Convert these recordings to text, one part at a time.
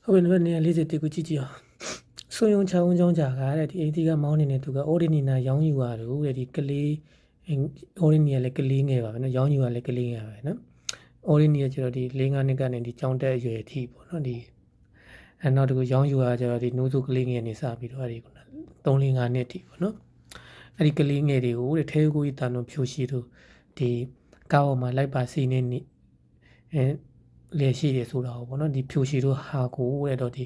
ဟုတ်ပြီနည်း40တိကိုကြည့်ကြည့်အောင်ဆွေယုံချောင်းချောင်းကြာကတဲ့ဒီအိမ်တီကမောင်းနေတဲ့သူကအော်ဒီနီနာရောင်းယူရတယ်တဲ့ဒီကလေးအော်ဒီနီကလည်းကလေးငယ်ပါပဲနော်ရောင်းယူရလည်းကလေးငယ်ပါပဲနော်အော်ဒီနီကကျတော့ဒီ4-5နှစ်ကနေဒီကြောင်းတက်အရွယ်အထိပေါ့နော်ဒီနောက်တစ်ခုရောင်းယူရကျတော့ဒီနိုးစုကလေးငယ်နေစပြီးတော့အဲ့ဒီ3-5နှစ်အထိပေါ့နော်အဲ့ဒီကလေးငယ်တွေကိုတဲ့ထဲကူကြီးတန်တို့ဖြိုရှိတို့ဒီကားပေါ်မှာလိုက်ပါစီနေနေလေရှိတယ်ဆိုတာပေါ့နော်ဒီဖြိုရှိတို့ဟာကိုတဲ့တော့ဒီ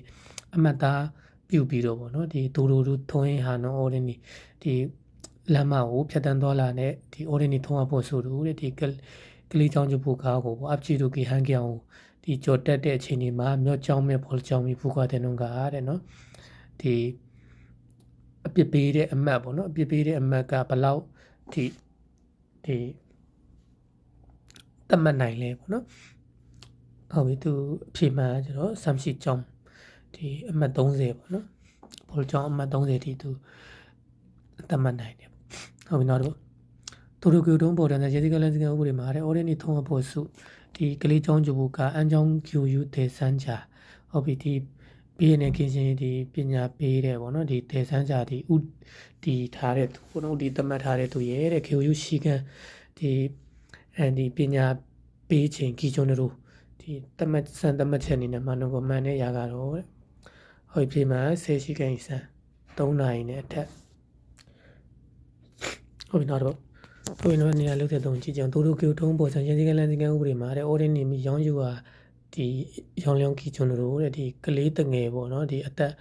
အမတ်သားပြုတ်ပြီးတော့ပေါ့နော်ဒီဒိုဒိုတို့ထုံးရင်ဟာနော်အော်ဒီနီဒီလမ်းမကိုဖြတ်တန်းသွားလာတဲ့ဒီအော်ဒီနီထုံးဖို့ဆိုတော့တဲ့ဒီကလေးချောင်းကျဖို့ကားကိုပေါ့အပချီတို့ကဟန်ကြောင်ဒီကြော်တက်တဲ့အချိန်ဒီမှာမြော့ချောင်းမဲ့ဘောလ်ချောင်းပြီးဖူခွာတဲ့နှုန်းကတဲ့နော်ဒီအပြစ်ပေးတဲ့အမတ်ပေါ့နော်အပြစ်ပေးတဲ့အမတ်ကဘလောက်ဒီတတ်မှတ်နိုင်လဲပေါ့နော်ဟုတ်ပြီသူအဖြေမှန်ကျတော့ဆမ်ရှိချောင်းဒီအမှတ်30ပေါ့နော်ဘောလ်ချောင်းအမှတ်30ထိသူတတ်မှတ်နိုင်တယ်ဟုတ်ပြီနောက်တော့သူတို့ကတုံးပေါ်တဲ့ရေစီကလန်စီကဥပဒေမှာတဲ့အော်ရင်းနီထုံးဖို့စုဒီကလေးချောင်းကျဘူးကအန်းချောင်းကျူယူဒေဆန်းချာဟုတ်ပြီဒီပြီးရင်ကင်းရှင်ဒီပညာပေးတယ်ပေါ့နော်ဒီဒေဆန်းချာဒီဥဒီထားတဲ့သူပေါ့နော်ဒီတတ်မှတ်ထားတဲ့သူရဲ့တဲ့ QU ရှိကန်ဒီပညာပေးခြင်းကြီးကျုံတို့ဒီတတ်မှတ်စံတတ်မှတ်ချက်အနေနဲ့မှန်တော့မှန်တဲ့ຢာကတော့တဲ့ဟုတ်ပြီမှာဆေးရှိကန်စံ3နိုင်နဲ့အထက်ဟုတ်ပြီနောက်တော့ကိုယ်နော်နေရာလုံးတဲ့တုံးကြည့်ကြအောင်တို့ကထုံးပေါ်ဆန်ရင်းစည်းကလန်စည်းကဥပဒေမှာတဲ့ order နေပြီးရောင်းယူဟာဒီရောင်းလျောင်းကြီးကျုံတို့တဲ့ဒီကလေးတငယ်ပေါ့နော်ဒီအသက်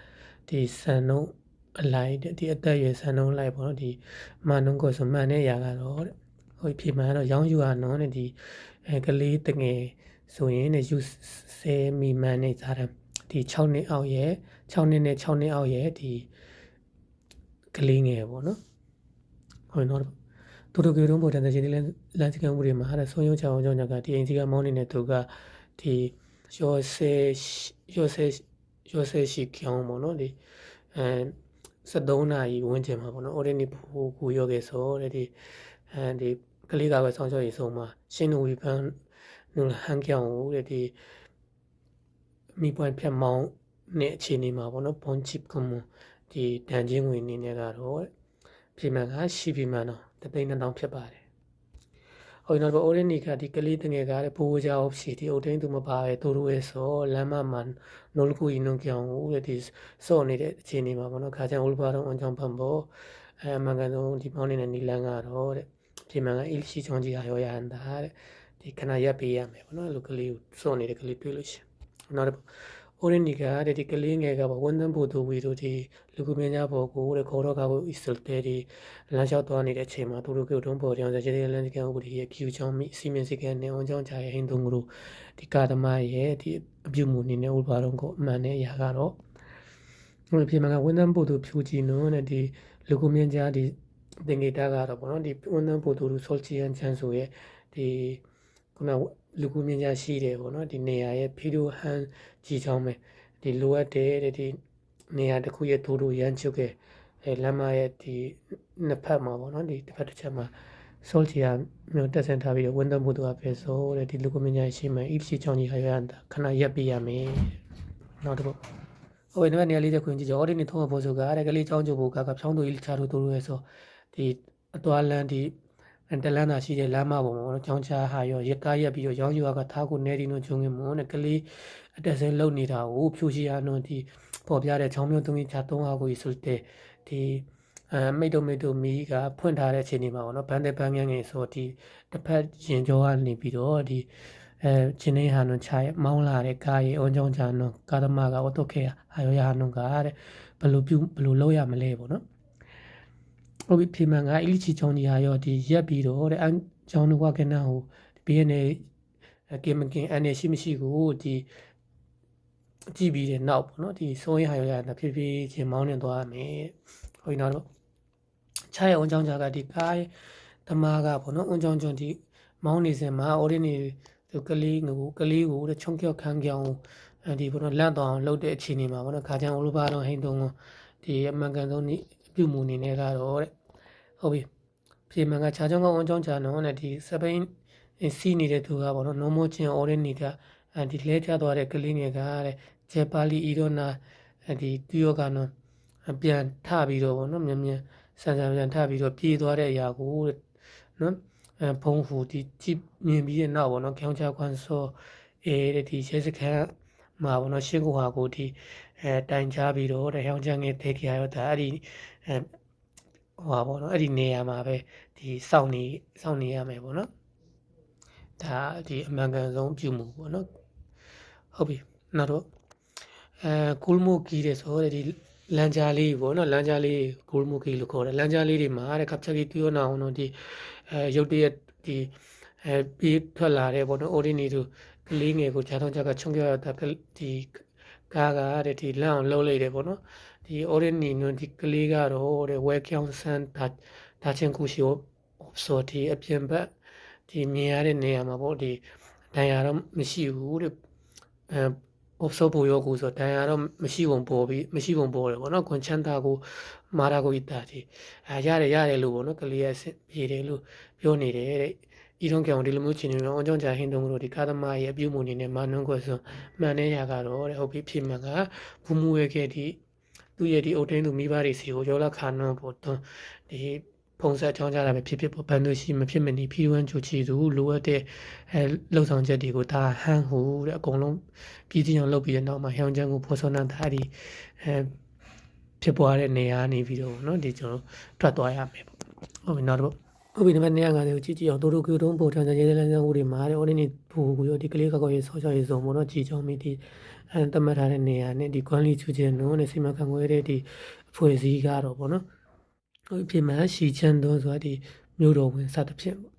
ဒီစံနှုန်းအလိုက်ဒီအသက်ရွယ်စံနှုန်းလိုက်ပေါ့နော်ဒီမှန်နှုန်းကိုဆိုမှန်တဲ့ຢာကတော့တဲ့ဟုတ်ပြီမှာတော့ရောင်းယူဟာနော်တဲ့ဒီကလေးတငယ်ဆိုရင်တဲ့ယူဆဲမီမန်နေစားတယ်ဒီ6နှစ်အောက်ရဲ့6နှစ်နဲ့6နှစ်အောက်ရဲ့ဒီကလေးငယ်ပေါ့နော်ဟုတ်နော်သူတို့ကရုံးပေါ်တဲ့ခြေလမ်းစကန်မှုတွေမှာဟာဆွေးရုံးချအောင်ကြောင့်ကဒီအင်စီကမောင်းနေတဲ့သူကဒီရောဆဲရှိကြောင်းပေါ့နော်ဒီ73နာရီဝန်းကျင်မှာပေါ့နော်အော်ဒီနီကိုရောခဲ့ဆိုတဲ့ဒီကလေးကပဲဆောင်းချောရေးဆုံးမှာရှင်းနူဝီပန်းနူဟန်ကြောင်းတဲ့ဒီမိပွင့်ဖြတ်မောင်းနဲ့အခြေအနေမှာပေါ့နော်ဘွန်ချစ်ကမဒီတန်ချင်းဝင်နေနေကတော့ပြည်မှန်ကရှိပြည်မှန်တော့3,000ဖြစ်ပါတယ်။ဟိုနောက်တော့အိုရင်းနီကဒီကလေးတငယ်ကတဲ့ဘိုးကြောက်ရှိဒီအိုတင်းသူမပါပဲသူတို့ရဲ့ဆိုလမ်းမမှန်နိုလကူရင်နုံကြောင်ဦးတဲ့ဒီစော့နေတဲ့အခြေအနေမှာပေါ့နော်ခါချန်ဦးဘာတော့အွန်ချောင်းဖန်ဖို့အမှန်ကန်ဆုံးဒီပေါင်းနေတဲ့နီလန်းကတော့တဲ့ပြည်မှန်ကအီလရှိချောင်းကြီးဟာရောရဟန်တာတဲ့ဒီခဏရပ်ပေးရမယ်ပေါ့နော်လူကလေးကိုစော့နေတဲ့ကလေးတွေ့လို့ရှိရင်နောက်တော့အိုရင်းနီကတဲ့ဒီကလေးငယ်ကပေါ့ဝန်တန်းဖို့သူဝီတို့ဒီလူကမင်းများပေါ်ကိုတဲ့ခေါ်တော့ကကိုအစ္စတဲဒီလမ်းလျှောက်သွားနေတဲ့အချိန်မှာသူတို့ကတုံးပေါ်ကြောင်စတဲ့လမ်းစကန်ဥပဒေရဲ့ဖြူချောင်းမိစီမင်းစကန်နဲ့အောင်ချောင်းချာရဲ့ဟင်းသုံးတို့ဒီကာသမားရဲ့ဒီအပြုမှုနေနဲ့ဥပဘာတော့ကိုအမှန်နဲ့အရာကတော့ဟိုပြင်မှာကဝန်တန်းဖို့သူဖြူကြည့်နော်တဲ့ဒီလူကမင်းကြားဒီတင်ငေတာကတော့ပေါ့နော်ဒီဝန်တန်းဖို့သူဆော့ချီယန်ချန်ဆိုရဲ့ဒီခုနလူကူမြင်ကြရှိတယ်ပေါ့နော်ဒီနေရာရဲ့ဖီဒိုဟန်ကြီးချောင်းပဲဒီလိုအပ်တဲ့ဒီနေရာတစ်ခုရဲ့ဒိုးရမ်းချုပ်ခဲ့လမ်းမရဲ့ဒီနှစ်ဖက်မှာပေါ့နော်ဒီတစ်ဖက်တစ်ချက်မှာဆောချီယာမျိုးတက်ဆန်ထားပြီးတော့ဝန်တန်းဖို့သူကပဲဆိုတဲ့ဒီလူကူမြင်ကြရှိမှအီဖ်စီချောင်းကြီးဟာရတာခဏရပ်ပြရမယ်နောက်တစ်ခုဟိုနေရာလေးတစ်ခုကြည့်ကြအော်ဒီနေထုံးဖို့ဆိုကတဲ့ကလေးချောင်းကျဖို့ကဖြောင်းသူကြီးချာတို့တို့ရဲ့ဆိုဒီအသွာလန်းဒီတလန်းသာရှိတဲ့လမ်းမပေါ်မှာပေါ့နော်ချောင်းချာဟာရောရကားရက်ပြီးတော့ရောင်းယူကထားကိုနေဒီနိုဂျုံငင်မွန်းနဲ့ကလေးအတက်ဆဲလုံနေတာကိုဖြူရှိရနော်ဒီပေါ်ပြတဲ့ချောင်းမျိုးသုံးကြီးချသုံးဟာကိုဆိုတဲ့ဒီမိတ်တို့မီကဖွင့်ထားတဲ့အချိန်ဒီမှာပေါ့နော်ဘန်တဲ့ဘန်ငန်းငယ်ဆိုဒီတစ်ဖက်ရင်ကျော်ကနေပြီးတော့ဒီချင်းနေဟာနော်ချာမောင်းလာတဲ့ကားရဲ့အုံချောင်းချာနော်ကာသမားကအော်တိုခဲဟာရောရဟာနော်ကတဲ့ဘယ်လိုလုပ်ရမလဲပေါ့နော်ဟုတ်ပြီပြည်မှန်ကအီလီချီချောင်းကြီးဟာရောဒီရက်ပြီးတော့တဲ့အန်ချောင်းတို့ကကနဟိုဘီယနေကင်မကင်အနေရှိမရှိကိုဒီကြည့်ပြီးတဲ့နောက်ပေါ့နော်ဒီစိုးရင်ဟာရောရတာဖြစ်ဖြစ်ချင်းမောင်းနေသွားမယ်ဟုတ်ပြီနောက်တော့ချားရဲ့အွန်ချောင်းချာကဒီကားသမားကပေါ့နော်အွန်ချောင်းချွန်ဒီမောင်းနေစင်မှာအော်ဒီနေသူကလေးကိုတဲ့ချုံကြောက်ခန်းကြောင်ဒီပေါ့နော်လန့်သွားအောင်လှုပ်တဲ့အခြေအနေမှာပေါ့နော်ခါချန်အိုလိုဘာတော့ဟိန်တုံးဒီအမှန်ကန်ဆုံးဒီအပြုမှုအနေနဲ့ကတော့တဲ့ဟုတ်ပြီပြေမှန်ကခြားချောင်းကောင်းအောင်ချောင်းချာနော်နဲ့ဒီစပိန်စီနေတဲ့သူကပေါ့နော်နော်မောချင်းအော်ရင်းနီကဒီလဲချသွားတဲ့ကလေးငယ်ကတဲ့ ဂျေပါလီအီရောနာဒီသူရောကနော်ပြန်ထပြီးတော့ပေါ့နော်မြန်မြန်ဆန်ပြန်ထပြီးတော့ပြေးသွားတဲ့အရာကိုနော်ဖုံးဖူဒီကြည့်မြင်ပြီးတဲ့နောက်ပေါ့နော်ခေါင်းချခွန်းစောတဲ့ဒီရဲစခန်းမှာပေါ့နော်ရှင်းကိုဟာကိုဒီတိုင်ချပြီးတော့တဲ့ဟောင်းချငယ်ထေခရရောဒါအဲ့ဒီဟိုပါပေါ့နော်အဲ့ဒီနေရာမှာပဲဒီစောင့်နေရမယ်ပေါ့နော်ဒါဒီအမှန်ကန်ဆုံးပြုမှုပေါ့နော်ဟုတ်ပြီနောက်တော့ကူလ်မိုကီတဲ့ဆိုတဲ့ဒီလန်ဂျာလေးပေါ့နော်လန်ဂျာလေးကူလ်မိုကီလို့ခေါ်တယ်လန်ဂျာလေးတွေမှာတဲ့ကပ်ချက်ကြီးတူရနာအောင်တော့ဒီရုပ်တရက်ဒီပြီးထွက်လာတဲ့ပေါ့နော်အိုဒီနီတို့ကလေးငယ်ကိုဂျာထောင်းချက်ကချုံပြရတာဒီကားကတဲ့ဒီလန့်အောင်လှုပ်လိုက်တယ်ပေါ့နော်ဒီအိုဒီနီတို့ဒီကလေးကတော့တဲ့ဝဲကျောင်းဆန်ဒါချင်းကူရှိဆိုဒီအပြင်ဘက်ဒီမြင်ရတဲ့နေရာမှာပေါ့ဒီဒဏ်ရာတော့မရှိဘူးတဲ့obso ပိုရောကိုဆိုဒဏ်ရာတော့မရှိပုံပေါ်ပြီးမရှိပုံပေါ်တယ်ပေါ့နော်ခွန်ချမ်းသာကိုမာရာကိုဤတာဒီရတယ်လို့ပေါ့နော်ကလေးရဲ့ပြေတယ်လို့ပြောနေတယ်တဲ့ဤထုံးကောင်ဒီလိုမျိုးချင်းနေတော့အကြောင်းကြာဟင်းတုံးတို့ဒီကာသမားရဲ့အပြုမှုအနေနဲ့မာနွန်းခွဲဆိုမှန်တဲ့ရာကတော့တဲ့ဟုတ်ပြီဖြစ်မှန်ကဘူမူရဲ့ခဲ့ဒီသူ့ရဲ့ဒီအုတ်တင်းသူမိဘတွေစီကိုရောလာခါနွန်းပေါ့ဒီဖုံဆက်ချောင်းကြတာပဲဖြစ်ပေါ့ဘန်တို့ရှိမဖြစ်မနေဖီဝန်းချူချီသူလိုအပ်တဲ့လှုပ်ဆောင်ချက်တွေကိုဒါဟန်ဟူတဲ့အကုန်လုံးပြည်စည်းအောင်လုပ်ပြီးတဲ့နောက်မှာဟောင်းချမ်းကိုဖော်ဆောင်တာဒီဖြစ်ပွားတဲ့နေရာနေပြီးတော့เนาะဒီကျွန်တော်ထွက်သွားရမယ်ပေါ့ဟုတ်ပြီနောက်တော့ဟုတ်ပြီနံပါတ်250ကိုကြည့်အောင်တို့ကိုတုံးပေါ်ထန်ရေးလမ်းကြောင်းတွေမှာတဲ့အော်ဒီနေဘူကိုရောဒီကလေးကောက်ရေးဆောချရေးစုံပေါ့เนาะကြည်ချောင်းမိဒီတတ်မှတ်ထားတဲ့နေရာနဲ့ဒီကွန်လီချူချင်းနော်နဲ့စီမံခန့်ခွဲတဲ့ဒီအဖွဲ့အစည်းကတော့ပေါ့เนาะဟုတ်ပြီမှရှီချန်တော့ဆိုတာဒီမြို့တော်ဝင်စသဖြင့်ပေါ့